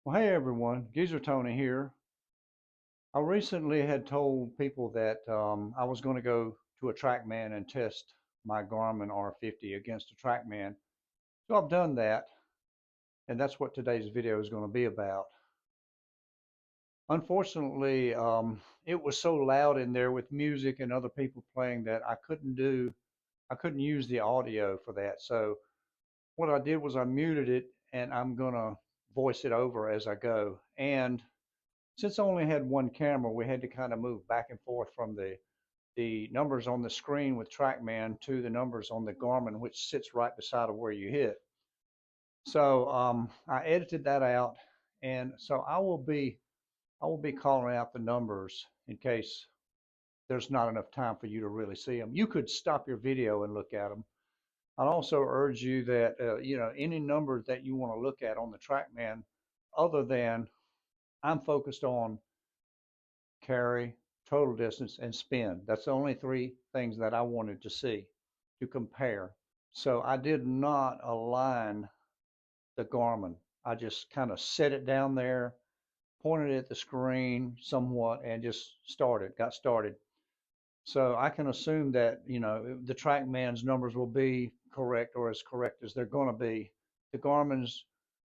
Well, hey everyone, Geezer Tony here. I recently had told people that I was going to go to a Trackman and test my Garmin R50 against a Trackman. So I've done that, and that's what today's video is going to be about. Unfortunately, it was so loud in there with music and other people playing that I couldn't use the audio for that. So what I did was I muted it, and I'm going to voice it over as I go. And since I only had one camera, we had to kind of move back and forth from the numbers on the screen with Trackman to the numbers on the Garmin, which sits right beside of where you hit. So I edited that out, and so I will be calling out the numbers in case there's not enough time for you to really see them. You could stop your video and look at them. I'd also urge you that any number that you want to look at on the Trackman, other than I'm focused on carry, total distance, and spin. That's the only three things that I wanted to see to compare. So I did not align the Garmin. I just kind of set it down there, pointed at the screen somewhat, and just got started. So I can assume that, the TrackMan's numbers will be correct or as correct as they're going to be. The Garmin's,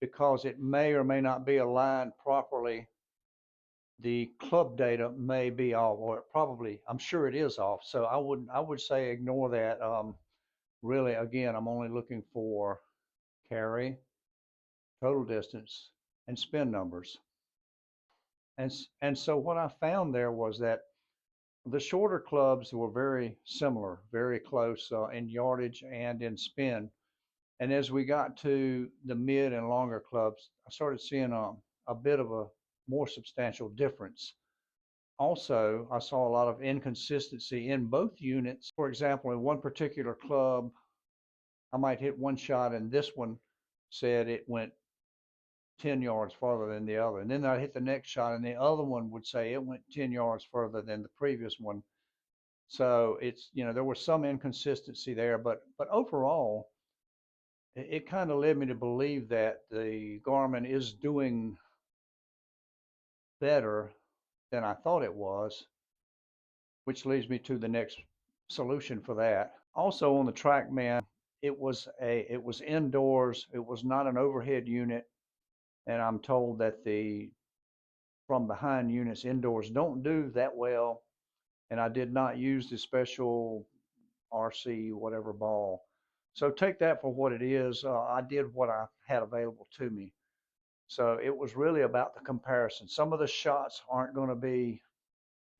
because it may or may not be aligned properly, the club data may be off, or probably, I'm sure it is off. So I would say ignore that. Really, again, I'm only looking for carry, total distance, and spin numbers. And so what I found there was that the shorter clubs were very similar, very close in yardage and in spin. And as we got to the mid and longer clubs, I started seeing a bit of a more substantial difference. Also, I saw a lot of inconsistency in both units. For example, in one particular club, I might hit one shot, and this one said it went 10 yards farther than the other. And then I hit the next shot, and the other one would say it went 10 yards further than the previous one. So there was some inconsistency there, but overall, it kind of led me to believe that the Garmin is doing better than I thought it was, which leads me to the next solution for that. Also on the Trackman, it was indoors. It was not an overhead unit, and I'm told that the from behind units indoors don't do that well. And I did not use the special RC whatever ball. So take that for what it is. I did what I had available to me. So it was really about the comparison. Some of the shots aren't going to be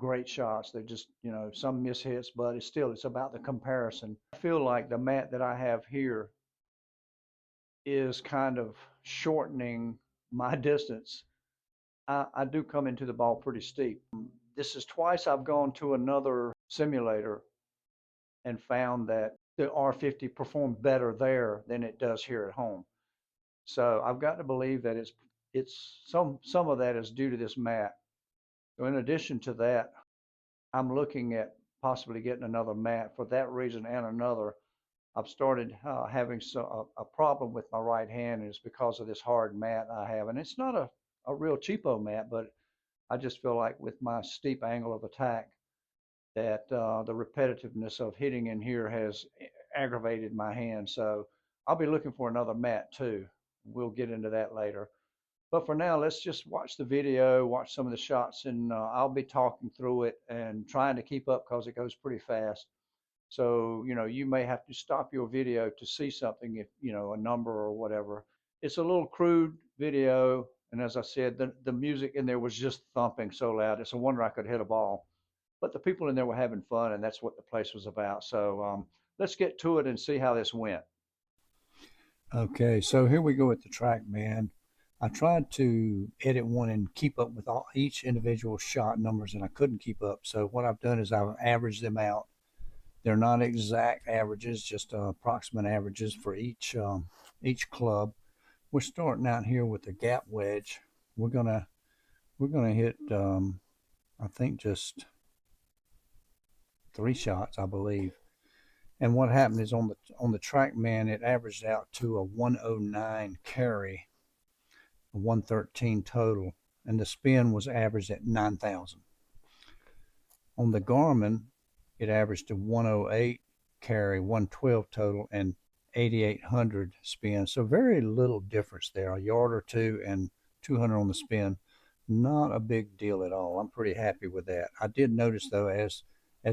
great shots. They're just, some mishits, but it's about the comparison. I feel like the mat that I have here is kind of shortening my distance. I do come into the ball pretty steep. This is twice I've gone to another simulator and found that the R50 performed better there than it does here at home. So I've got to believe that it's some of that is due to this mat. So in addition to that, I'm looking at possibly getting another mat for that reason and another. I've started having a problem with my right hand, and it's because of this hard mat I have. And it's not a real cheapo mat, but I just feel like with my steep angle of attack that the repetitiveness of hitting in here has aggravated my hand. So I'll be looking for another mat too. We'll get into that later. But for now, let's just watch the video, watch some of the shots, and I'll be talking through it and trying to keep up because it goes pretty fast. So, you may have to stop your video to see something if, a number or whatever. It's a little crude video. And as I said, the music in there was just thumping so loud. It's a wonder I could hit a ball. But the people in there were having fun, and that's what the place was about. So let's get to it and see how this went. Okay, so here we go with the Trackman. I tried to edit one and keep up with each individual shot numbers, and I couldn't keep up. So what I've done is I've averaged them out. They're not exact averages, just approximate averages for each club. We're starting out here with the gap wedge. We're gonna hit I think just 3 shots, I believe. And what happened is on the Trackman, it averaged out to a 109 carry. 113 total, and the spin was averaged at 9,000. On the Garmin, it averaged to 108 carry, 112 total, and 8,800 spin. So very little difference there, a yard or two and 200 on the spin. Not a big deal at all. I'm pretty happy with that. I did notice though, as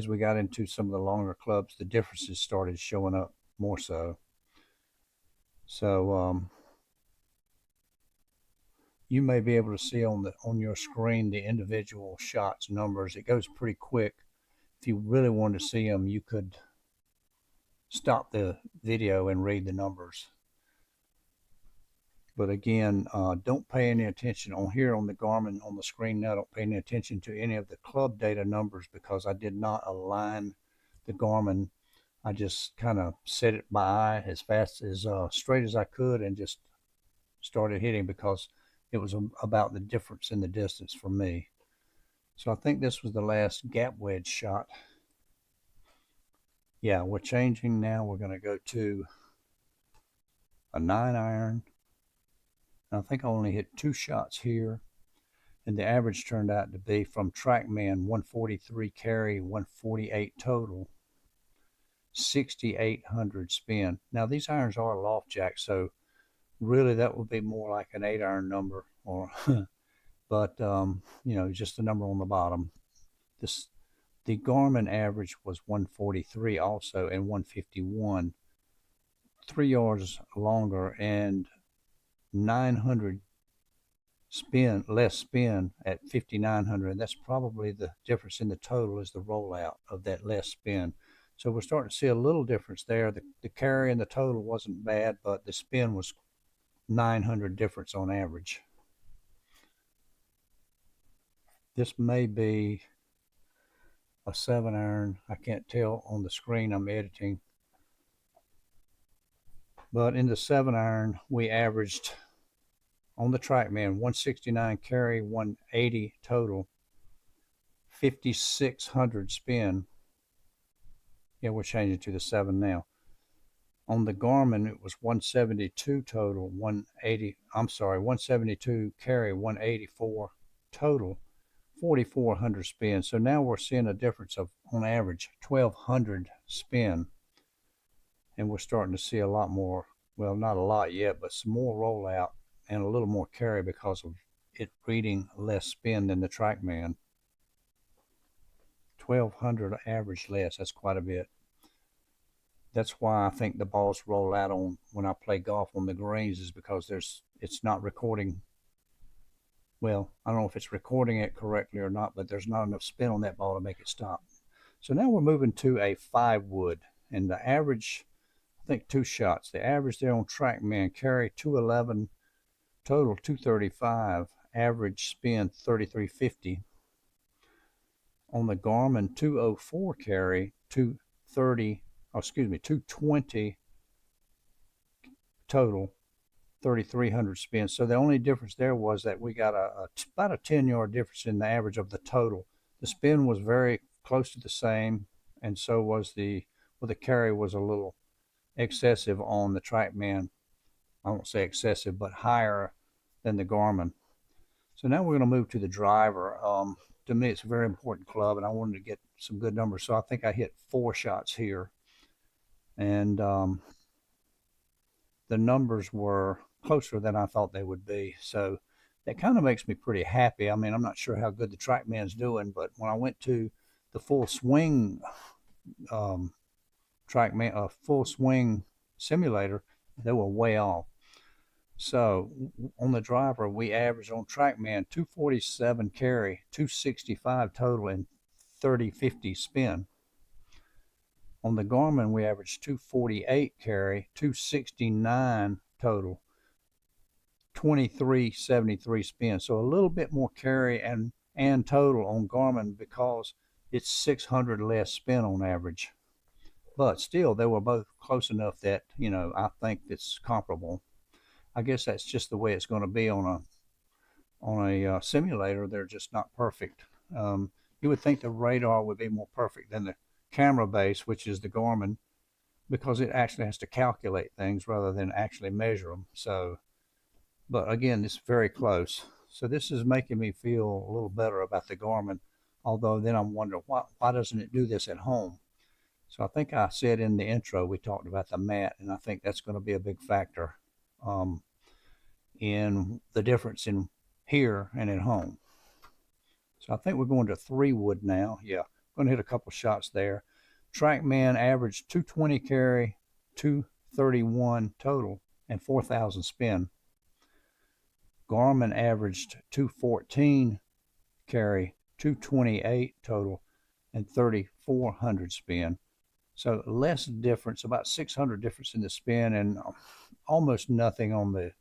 we got into some of the longer clubs, the differences started showing up more so. So you may be able to see on your screen the individual shots numbers. It goes pretty quick. If you really wanted to see them, you could stop the video and read the numbers. But again, don't pay any attention on here on the Garmin on the screen now. Don't pay any attention to any of the club data numbers because I did not align the Garmin. I just kind of set it by eye as fast as straight as I could and just started hitting because it was about the difference in the distance for me. So I think this was the last gap wedge shot. Yeah, we're changing now. We're going to go to a 9-iron. I think I only hit 2 shots here, and the average turned out to be from Trackman 143 carry, 148 total, 6,800 spin. Now these irons are loft jack, so really that would be more like an 8-iron number, or but you know, just the number on the bottom. The Garmin average was 143 also, and 151, 3 yards longer and 900 spin, less spin at 5,900. That's probably the difference in the total is the rollout of that less spin. So we're starting to see a little difference there. The carry and the total wasn't bad, but the spin was 900 difference on average. This may be a 7-iron. I can't tell on the screen I'm editing. But in the 7-iron, we averaged on the Trackman 169 carry, 180 total, 5,600 spin. Yeah, we're changing to the 7 now. On the Garmin, it was 172 total, 172 carry, 184 total, 4,400 spin. So now we're seeing a difference of, on average, 1,200 spin. And we're starting to see a lot more, well, not a lot yet, but some more rollout and a little more carry because of it reading less spin than the Trackman. 1,200 average less, that's quite a bit. That's why I think the balls roll out on when I play golf on the greens, is because it's not recording. Well, I don't know if it's recording it correctly or not, but there's not enough spin on that ball to make it stop. So now we're moving to a 5-wood, and the average, I think 2 shots. The average there on Trackman, carry 211, total 235, average spin 3,350. On the Garmin, 204 carry, 220 total, 3,300 spin. So the only difference there was that we got about a 10-yard difference in the average of the total. The spin was very close to the same, and so was the carry was a little excessive on the Trackman. I won't say excessive, but higher than the Garmin. So now we're going to move to the driver. To me, it's a very important club, and I wanted to get some good numbers. So I think I hit 4 shots here, and the numbers were closer than I thought they would be. So that kind of makes me pretty happy. I mean, I'm not sure how good the Trackman's doing, but when I went to the full swing Trackman, full swing simulator, they were way off. So on the driver, we averaged on Trackman 247 carry, 265 total, and 3,050 spin. On the Garmin, we averaged 248 carry, 269 total, 2,373 spin. So a little bit more carry and total on Garmin because it's 600 less spin on average. But still, they were both close enough that, you know, I think it's comparable. I guess that's just the way it's going to be on a simulator. They're just not perfect. You would think the radar would be more perfect than the camera base, which is the Garmin, because it actually has to calculate things rather than actually measure them. So, But again, it's very close. So this is making me feel a little better about the Garmin. Although then I'm wondering why doesn't it do this at home? So I think I said in the intro we talked about the mat, and I think that's going to be a big factor um, in the difference in here and at home. So I think we're going to 3-wood now. Yeah, going to hit a couple shots there. Trackman averaged 220 carry, 231 total, and 4,000 spin. Garmin averaged 214 carry, 228 total, and 3,400 spin. So less difference, about 600 difference in the spin, and almost nothing on the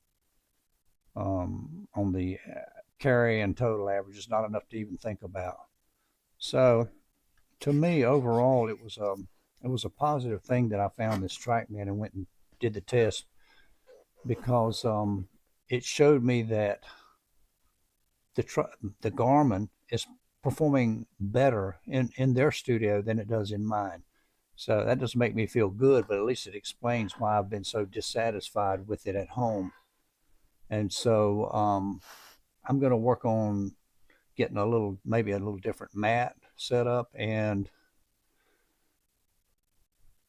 carry and total averages. Not enough to even think about. So to me, overall, it was a positive thing that I found this Trackman and went and did the test, because it showed me that the Garmin is performing better in their studio than it does in mine. So that doesn't make me feel good, but at least it explains why I've been so dissatisfied with it at home. And so I'm going to work on getting maybe a little different mat set up and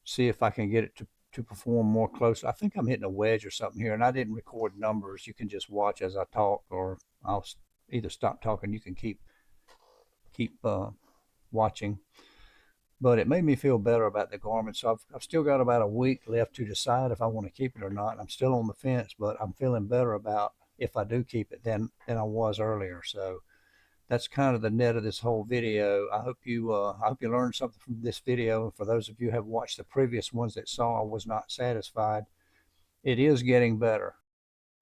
see if I can get it to perform more close. I think I'm hitting a wedge or something here, and I didn't record numbers. You can just watch as I talk, or I'll either stop talking. You can keep watching. But it made me feel better about the Garmin. So I've still got about a week left to decide if I want to keep it or not. I'm still on the fence, but I'm feeling better about if I do keep it than I was earlier. So that's kind of the net of this whole video. I hope you learned something from this video. And for those of you who have watched the previous ones that saw I was not satisfied, it is getting better.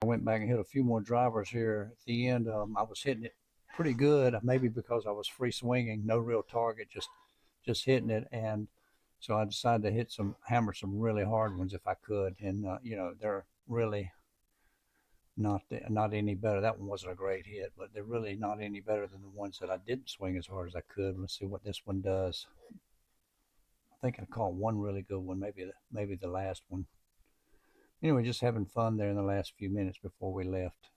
I went back and hit a few more drivers here at the end. I was hitting it pretty good, maybe because I was free swinging, no real target, just hitting it. And so I decided to hammer some really hard ones if I could. And they're really not any better. That one wasn't a great hit, but they're really not any better than the ones that I didn't swing as hard as I could. Let's see what this one does. I think I caught one really good one, maybe the last one. Anyway, just having fun there in the last few minutes before we left.